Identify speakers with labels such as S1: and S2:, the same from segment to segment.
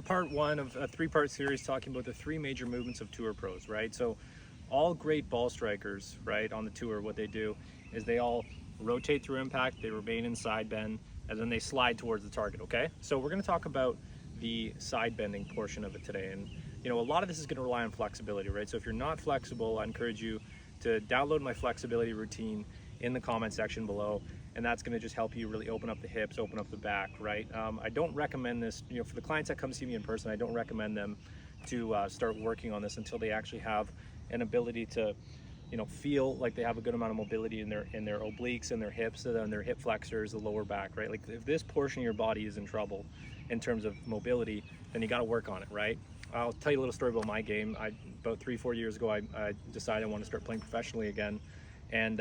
S1: Part one of a three-part series talking about the three major movements of tour pros, right? So all great ball strikers, right, on the tour, what they do is they all rotate through impact, they remain in side bend, and then they slide towards the target, okay? So we're going to talk about the side bending portion of it today. And you know, a lot of this is going to rely on flexibility, right? So if you're not flexible, I encourage you to download my flexibility routine in the comment section below, and that's going to just help you really open up the hips, open up the back, right? I don't recommend this, you know, for the clients that come see me in person, I don't recommend them to start working on this until they actually have an ability to, you know, feel like they have a good amount of mobility in their obliques and their hips and their hip flexors, the lower back, right? Like if this portion of your body is in trouble in terms of mobility, then you got to work on it, right? I'll tell you a little story about my game. About 3-4 years ago, I decided I wanted to start playing professionally again. And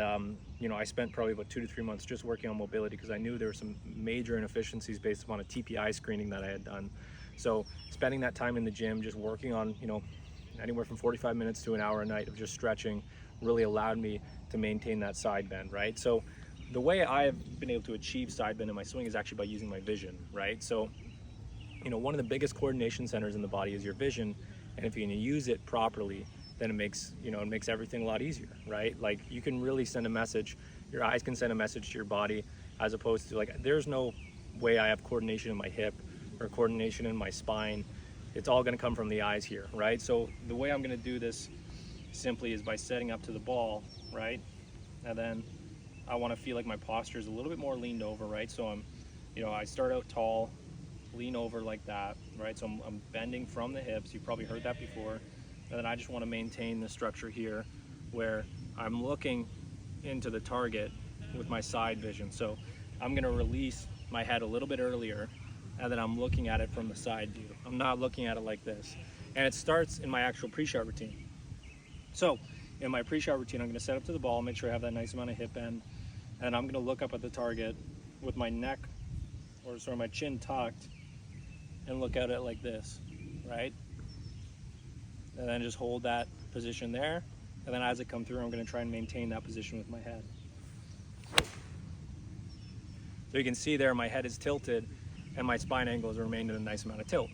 S1: you know, I spent probably about 2 to 3 months just working on mobility because I knew there were some major inefficiencies based upon a TPI screening that I had done. So spending that time in the gym, just working on, you know, anywhere from 45 minutes to an hour a night of just stretching really allowed me to maintain that side bend, right? So the way I have been able to achieve side bend in my swing is actually by using my vision, right? So, you know, one of the biggest coordination centers in the body is your vision, and if you can use it properly, then it makes, you know, it makes everything a lot easier, right? Like you can really send a message, your eyes can send a message to your body, as opposed to like, there's no way I have coordination in my hip or coordination in my spine. It's all gonna come from the eyes here, right? So the way I'm gonna do this simply is by setting up to the ball, right? And then I wanna feel like my posture is a little bit more leaned over, right? So I'm, you know, I start out tall, lean over like that, right? So I'm bending from the hips. You've probably heard that before. And then I just want to maintain the structure here where I'm looking into the target with my side vision. So I'm going to release my head a little bit earlier, and then I'm looking at it from the side view. I'm not looking at it like this. And it starts in my actual pre-shot routine. So in my pre-shot routine, I'm going to set up to the ball, make sure I have that nice amount of hip bend, and I'm going to look up at the target with my neck, or sort of my chin tucked, and look at it like this, right? And then just hold that position there. And then as I come through, I'm going to try and maintain that position with my head. So you can see there, my head is tilted and my spine angle has remained in a nice amount of tilt.